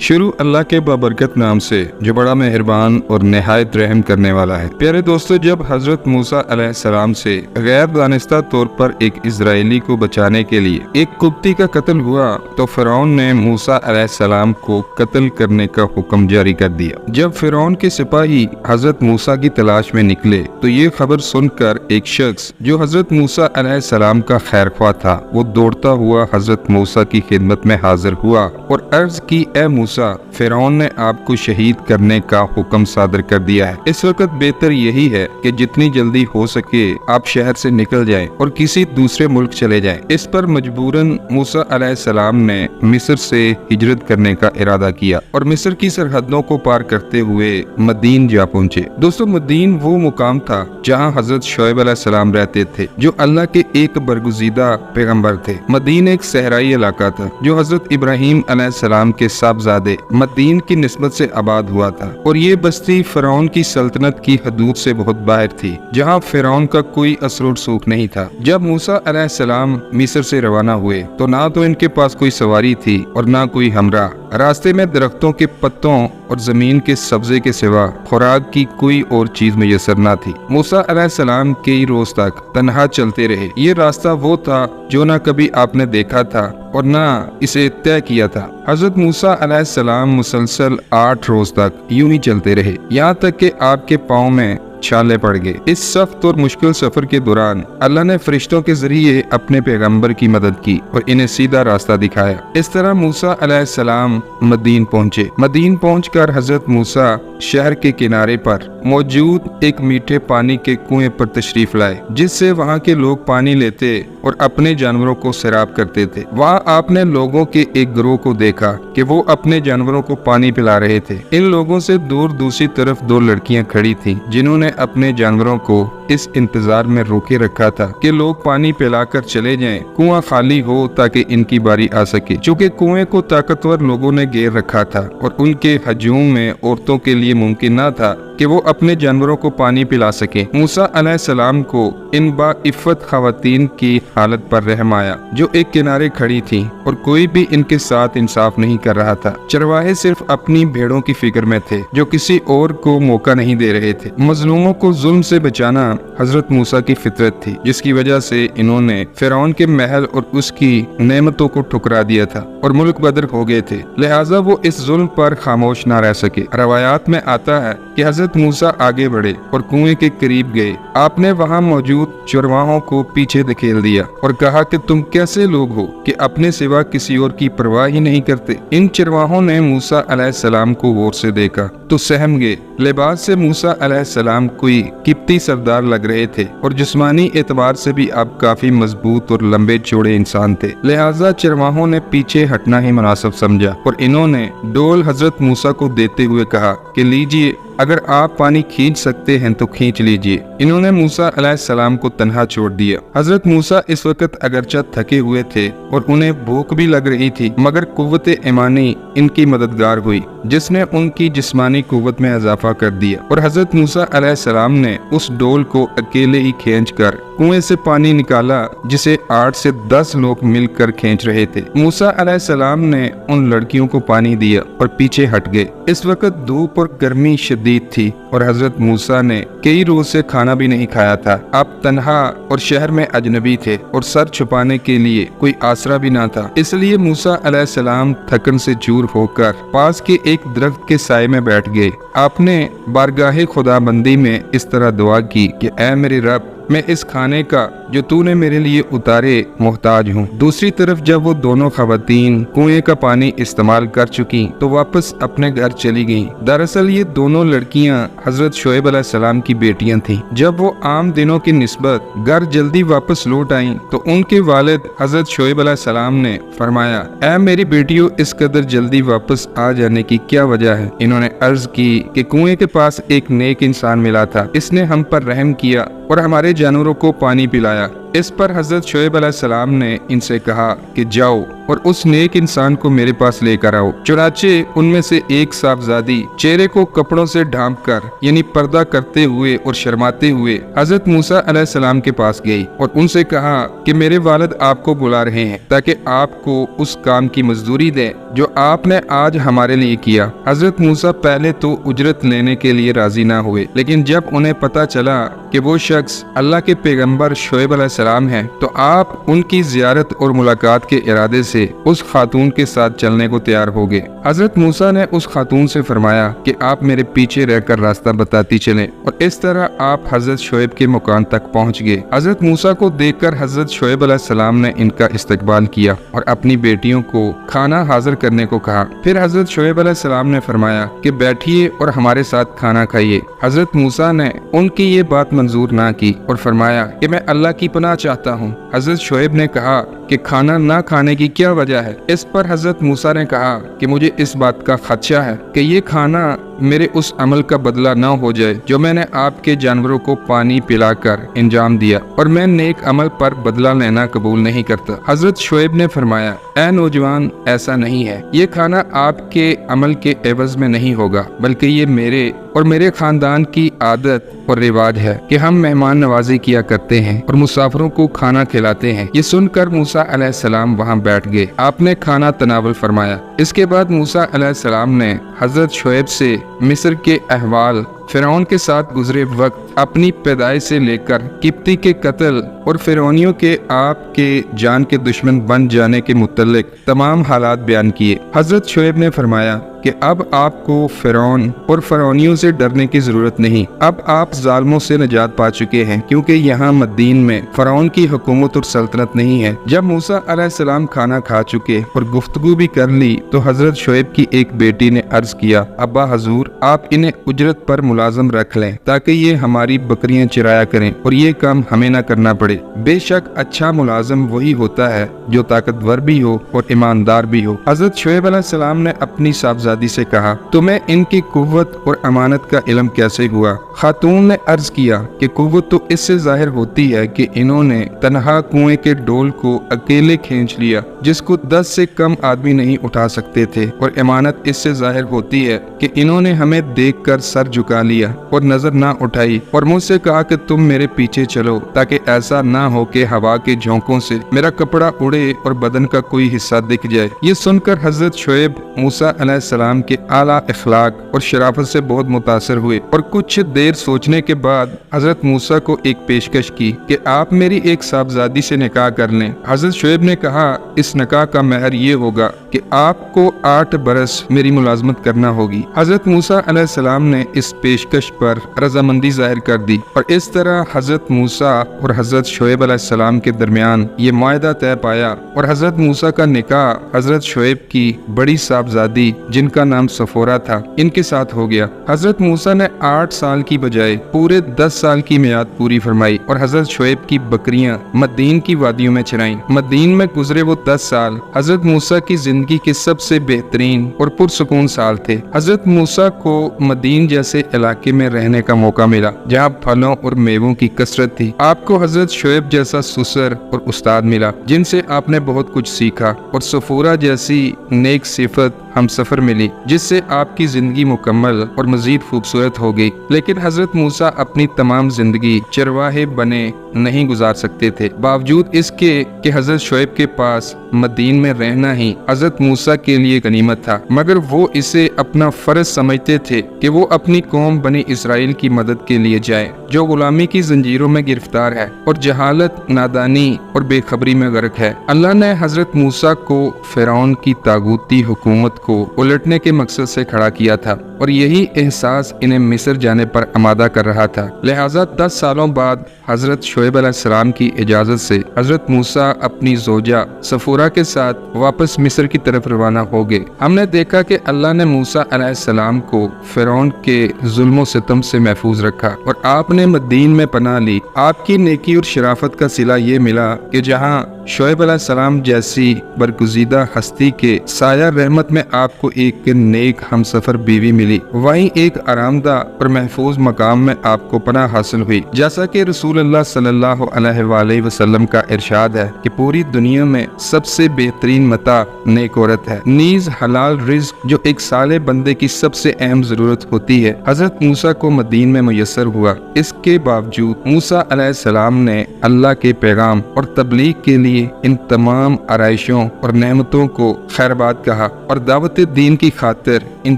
شروع اللہ کے بابرکت نام سے جو بڑا مہربان اور نہایت رحم کرنے والا ہے۔ پیارے دوستو، جب حضرت موسیٰ علیہ السلام سے غیر دانستہ طور پر ایک اسرائیلی کو بچانے کے لیے ایک قبطی کا قتل ہوا تو فرعون نے موسیٰ علیہ السلام کو قتل کرنے کا حکم جاری کر دیا۔ جب فرعون کے سپاہی حضرت موسیٰ کی تلاش میں نکلے تو یہ خبر سن کر ایک شخص جو حضرت موسیٰ علیہ السلام کا خیرخواہ تھا وہ دوڑتا ہوا حضرت موسیٰ کی خدمت میں حاضر ہوا اور عرض کی، اے موسیٰ، فرعون نے آپ کو شہید کرنے کا حکم صادر کر دیا ہے۔ اس وقت بہتر یہی ہے کہ جتنی جلدی ہو سکے آپ شہر سے نکل جائیں اور کسی دوسرے ملک چلے جائیں۔ اس پر مجبوراً موسیٰ علیہ السلام نے مصر سے ہجرت کرنے کا ارادہ کیا اور مصر کی سرحدوں کو پار کرتے ہوئے مدین جا پہنچے۔ دوستو، مدین وہ مقام تھا جہاں حضرت شعیب علیہ السلام رہتے تھے جو اللہ کے ایک برگزیدہ پیغمبر تھے۔ مدین ایک صحرائی علاقہ تھا جو حضرت ابراہیم علیہ السلام کے صاحبزادے مدین کی نسبت سے آباد ہوا تھا، اور یہ بستی فرعون کی سلطنت کی حدود سے بہت باہر تھی جہاں فرعون کا کوئی اثر و رسوخ نہیں تھا۔ جب موسیٰ علیہ السلام مصر سے روانہ ہوئے تو نہ تو ان کے پاس کوئی سواری تھی اور نہ کوئی ہمراہ۔ راستے میں درختوں کے پتوں اور زمین کے سبزے کے سوا خوراک کی کوئی اور چیز میسر نہ تھی۔ موسیٰ علیہ السلام کئی روز تک تنہا چلتے رہے۔ یہ راستہ وہ تھا جو نہ کبھی آپ نے دیکھا تھا اور نہ اسے طے کیا تھا۔ حضرت موسیٰ علیہ السلام مسلسل 8 روز تک یوں ہی چلتے رہے، یہاں تک کہ آپ کے پاؤں میں چھالے پڑ گئے۔ اس سخت اور مشکل سفر کے دوران اللہ نے فرشتوں کے ذریعے اپنے پیغمبر کی مدد کی اور انہیں سیدھا راستہ دکھایا۔ اس طرح موسیٰ علیہ السلام مدین پہنچے۔ مدین پہنچ کر حضرت موسیٰ شہر کے کنارے پر موجود ایک میٹھے پانی کے کنویں پر تشریف لائے جس سے وہاں کے لوگ پانی لیتے اور اپنے جانوروں کو سیراب کرتے تھے۔ وہاں آپ نے لوگوں کے ایک گروہ کو دیکھا کہ وہ اپنے جانوروں کو پانی پلا رہے تھے۔ ان لوگوں سے دور دوسری طرف 2 لڑکیاں کھڑی تھیں جنہوں نے اپنے جانوروں کو اس انتظار میں روکے رکھا تھا کہ لوگ پانی پلا کر چلے جائیں، کنواں خالی ہو تاکہ ان کی باری آ سکے۔ چونکہ کنویں کو طاقتور لوگوں نے گھیر رکھا تھا اور ان کے ہجوم میں عورتوں کے لیے ممکن نہ تھا کہ وہ اپنے جانوروں کو پانی پلا سکیں۔ موسیٰ علیہ السلام کو ان باعفت خواتین کی حالت پر رحم آیا جو ایک کنارے کھڑی تھیں اور کوئی بھی ان کے ساتھ انصاف نہیں کر رہا تھا۔ چرواہے صرف اپنی بھیڑوں کی فکر میں تھے جو کسی اور کو موقع نہیں دے رہے تھے۔ مظلوموں کو ظلم سے بچانا حضرت موسیٰ کی فطرت تھی، جس کی وجہ سے انہوں نے فرعون کے محل اور اس کی نعمتوں کو ٹھکرا دیا تھا اور ملک بدر ہو گئے تھے، لہٰذا وہ اس ظلم پر خاموش نہ رہ سکے۔ روایات میں آتا ہے کہ حضرت موسیٰ آگے بڑھے اور کنویں کے قریب گئے۔ آپ نے وہاں موجود چرواہوں کو پیچھے دھکیل دیا اور کہا کہ تم کیسے لوگ ہو کہ اپنے سوا کسی اور کی پرواہ ہی نہیں کرتے۔ ان چرواہوں نے موسیٰ علیہ السلام کو غور سے دیکھا تو سہم گئے۔ لباس سے موسیٰ علیہ السلام کوئی قبطی سردار لگ رہے تھے اور جسمانی اعتبار سے بھی آپ کافی مضبوط اور لمبے چوڑے انسان تھے، لہٰذا چرواہوں نے پیچھے ہٹنا ہی مناسب سمجھا اور انہوں نے ڈول حضرت موسیٰ کو دیتے ہوئے کہا کہ لیجئے، اگر آپ پانی کھینچ سکتے ہیں تو کھینچ لیجئے۔ انہوں نے موسیٰ علیہ السلام کو تنہا چھوڑ دیا۔ حضرت موسیٰ اس وقت اگرچہ تھکے ہوئے تھے اور انہیں بھوک بھی لگ رہی تھی، مگر قوت ایمانی ان کی مددگار ہوئی جس نے ان کی جسمانی قوت میں اضافہ کر دیا، اور حضرت موسیٰ علیہ السلام نے اس ڈول کو اکیلے ہی کھینچ کر کنویں سے پانی نکالا جسے 8 سے 10 لوگ مل کر کھینچ رہے تھے۔ موسیٰ علیہ السلام نے ان لڑکیوں کو پانی دیا اور پیچھے ہٹ گئے۔ اس وقت دھوپ اور گرمی شدید تھی اور حضرت موسیٰ نے کئی روز سے کھانا بھی نہیں کھایا تھا۔ آپ تنہا اور شہر میں اجنبی تھے اور سر چھپانے کے لیے کوئی آسرا بھی نہ تھا، اس لیے موسیٰ علیہ السلام تھکن سے چور ہو کر پاس کے ایک درخت کے سائے میں بیٹھ گئے۔ آپ نے بارگاہ خدا بندی میں اس طرح دعا کی کہ اے میرے رب، میں اس کھانے کا جو تو نے میرے لیے اتارے محتاج ہوں۔ دوسری طرف جب وہ دونوں خواتین کنویں کا پانی استعمال کر چکی تو واپس اپنے گھر چلی گئیں۔ دراصل یہ دونوں لڑکیاں حضرت شعیب علیہ السلام کی بیٹیاں تھیں۔ جب وہ عام دنوں کی نسبت گھر جلدی واپس لوٹ آئیں تو ان کے والد حضرت شعیب علیہ السلام نے فرمایا، اے میری بیٹیوں، اس قدر جلدی واپس آ جانے کی کیا وجہ ہے؟ انہوں نے عرض کی کہ کنویں کے پاس ایک نیک انسان ملا تھا، اس نے ہم پر رحم کیا اور ہمارے جانوروں کو پانی پلایا۔ इस पर हजरत शुएब अलैहिस्सलाम ने इनसे कहा कि जाओ और उस नेक इंसान को मेरे पास लेकर आओ। चुनाचे उनमें से एक साहबजादी चेहरे को कपड़ों से ढांप कर यानी पर्दा करते हुए और शर्माते हुए हजरत मूसा अलैहिस्सलाम के पास गई और उनसे कहा कि मेरे वालिद आपको बुला रहे हैं ताकि आपको उस काम की मजदूरी दें जो आपने आज हमारे लिए किया। हजरत मूसा पहले तो उजरत लेने के लिए राजी ना हुए, लेकिन जब उन्हें पता चला कि वो शख्स अल्लाह के पैगंबर शुएब अलैहिस्सलाम हैं, तो आप उनकी जियारत और मुलाकात के इरादे से उस खातून के साथ चलने को तैयार हो गए। हजरत मूसा ने उस खातून से फरमाया कि आप मेरे पीछे रहकर रास्ता बताती चलें, और इस तरह आप हजरत शुएब के मकान तक पहुंच गए। हजरत मूसा को देखकर हजरत शुएब अलैहिस्सलाम ने इनका इस्तकबाल किया और अपनी बेटियों को खाना हाजिर करने को कहा। फिर हजरत शुएब अलैहिस्सलाम ने फरमाया कि बैठिए और हमारे साथ खाना खाइए। हजरत मूसा ने उनकी ये बात मंजूर ना की और फरमाया कि मैं अल्लाह की पनाह चाहता हूँ। हजरत शुएब ने कहा कि खाना ना खाने की क्या वजह है? इस पर हजरत मूसा ने कहा कि मुझे इस बात का खदशा है कि ये खाना मेरे उस अमल का बदला न हो जाए जो मैंने आपके जानवरों को पानी पिलाकर इंजाम दिया, और मैं नेक अमल पर बदला लेना कबूल नहीं करता। हजरत शुएब ने फरमाया, ऐ नौजवान, ऐसा नहीं है। ये खाना आपके अमल के एवज में नहीं होगा, बल्कि ये मेरे और मेरे खानदान की आदत और रिवाज है कि हम मेहमान नवाजी किया करते हैं और मुसाफिरों को खाना खिलाते हैं। ये सुनकर मूसा अलैहिस्सलाम वहाँ बैठ गए। आपने खाना तनावल फरमाया। इसके बाद मूसा अलैहिस्सलाम ने हजरत शुएब से मिस्र के अहवाल, फिरौन के साथ गुजरे वक्त, अपनी पैदाइश से लेकर किप्ती के कत्ल और फिरौनियों के आपके जान के दुश्मन बन जाने के मुतल्लिक तमाम हालात बयान किए। हजरत शुएब ने फरमाया कि अब आपको फिरौन और फिरौनियों से डरने की जरूरत नहीं। अब आप जालिमों से निजात पा चुके हैं, क्योंकि यहाँ मदीन में फिरौन की हुकूमत और सल्तनत नहीं है। जब मूसा अलैहिस्सलाम खाना खा चुके और गुफ्तगू भी कर ली तो हजरत शुएब की एक बेटी ने अर्ज किया, अब्बा हजूर, आप इन्हें उजरत पर मुलाजम रख लें ताकि ये हमारी बकरियां चराया करें और ये काम हमें न करना पड़े। बेशक अच्छा मुलाजम वही होता है जो ताकतवर भी हो और ईमानदार भी हो। हजरत शुएब अलैहिस्सलाम ने अपनी साहबजादी से कहा, तुम्हें इनकी कुव्वत और अमानत का इल्म कैसे हुआ? खातून ने अर्ज किया कि कुव्वत तो इससे जाहिर होती है कि इन्होंने तनहा कुएं के डोल को अकेले खींच लिया जिसको 10 से कम आदमी नहीं उठा सकते थे, और अमानत इससे जाहिर होती है कि इन्होंने हमें देखकर सर झुका लिया और नजर ना उठाई और मुझसे कहा कि तुम मेरे पीछे चलो, ताकि ऐसा ना हो कि हवा के झोंकों से मेरा कपड़ा उड़े और बदन का कोई हिस्सा दिख जाए। ये सुनकर हजरत शुएब मूसा अलैहिस्सलाम के आला अखलाक और शराफत से बहुत मुतासर हुए और कुछ देर सोचने के बाद हजरत मूसा को एक पेशकश की कि आप मेरी एक साहबजादी से निकाह कर लें। हजरत शुएब ने कहा, इस निकाह का महर ये होगा कि आपको 8 बरस मेरी मुलाजमत करना होगी। हजरत मूसा अलैहिस्सलाम ने इस पेशकश पर रजामंदी जाहिर कर दी और इस तरह हजरत मूसा और हजरत शुएब अलैहिस्सलाम के दरमियान ये मुआहदा तय पाया और हजरत मूसा का निकाह हजरत शुएब की बड़ी साहबजादी जिनका नाम सफोरा था इनके साथ हो गया। हजरत मूसा ने 8 साल की बजाय पूरे 10 साल की मियाद पूरी फरमाई और हजरत शुएब की बकरियां मदीन की वादियों में चराई। मदीन में गुजरे वो 10 साल हजरत मूसा की जिंदगी के सबसे बेहतरीन और पुरसुकून साल थे। हजरत मूसा को मदीन जैसे इलाके में रहने का मौका मिला जहाँ फलों और मेवों की कसरत थी। आपको हजरत शुएब जैसा सुसर और उस्ताद मिला जिनसे आपने बहुत कुछ सीखा, और सफूरा जैसी नेक सिफत हम सफर मिली जिससे आपकी जिंदगी मुकम्मल और मजीद खूबसूरत हो गई। लेकिन हजरत मूसा अपनी तमाम जिंदगी चरवाहे बने नहीं गुजार सकते थे, बावजूद इसके कि हजरत शुएब के पास मदीन में रहना ही हजरत मूसा के लिए गनीमत था, मगर वो इसे अपना फर्ज समझते थे कि वो अपनी कौम बनी इसराइल की मदद के लिए जाए जो गुलामी की जंजीरों में गिरफ्तार है और जहालत, नादानी और बेखबरी में गर्क है। अल्लाह ने हजरत मूसा को फिरौन की तागूती हुकूमत को उलटने के मकसद से खड़ा किया था और यही एहसास इन्हें मिस्र जाने पर आमादा कर रहा था। लिहाजा 10 सालों बाद हजरत शुएब अलैहिस्सलाम की इजाजत से हजरत मूसा अपनी जोजा सफूरा के साथ वापस मिस्र की तरफ रवाना हो गए। हमने देखा कि अल्लाह ने मूसा अलैहिस्सलाम को फिरौन के जुल्म सितम से महफूज रखा और आपने मदीन में पनाह ली। आपकी नेकी और शराफत का सिला ये मिला कि जहाँ शोएब अलैहिस्सलाम जैसी बरगुज़ीदा हस्ती के साया रहमत में आपको एक नेक हमसफर बीवी मिली, वहीं एक आरामदा और महफूज मकाम में आपको पनाह हासिल हुई। जैसा कि रसूलुल्लाह सल्लल्लाहु अलैहि वसल्लम का इरशाद है कि पूरी दुनिया में सबसे बेहतरीन मता नेक औरत है, नीज हलाल रिज़्क जो एक साले बंदे की सबसे अहम जरूरत होती है, हजरत मूसा को मदीन में मुयस्सर हुआ। इसके बावजूद मूसा अलैहिस्सलाम ने अल्लाह के पैगाम और तबलीग के लिए इन तमाम आराइशों और नेमतों को खैरबाद कहा और दावत दीन की खातिर इन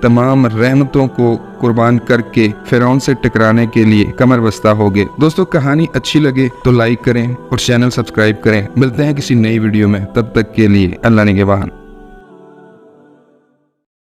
तमाम रहमतों को कुर्बान करके फिरौन से टकराने के लिए कमर बस्ता हो गए। दोस्तों, कहानी अच्छी लगे तो लाइक करें और चैनल सब्सक्राइब करें। मिलते हैं किसी नई वीडियो में, तब तक के लिए अल्लाह निगहबान।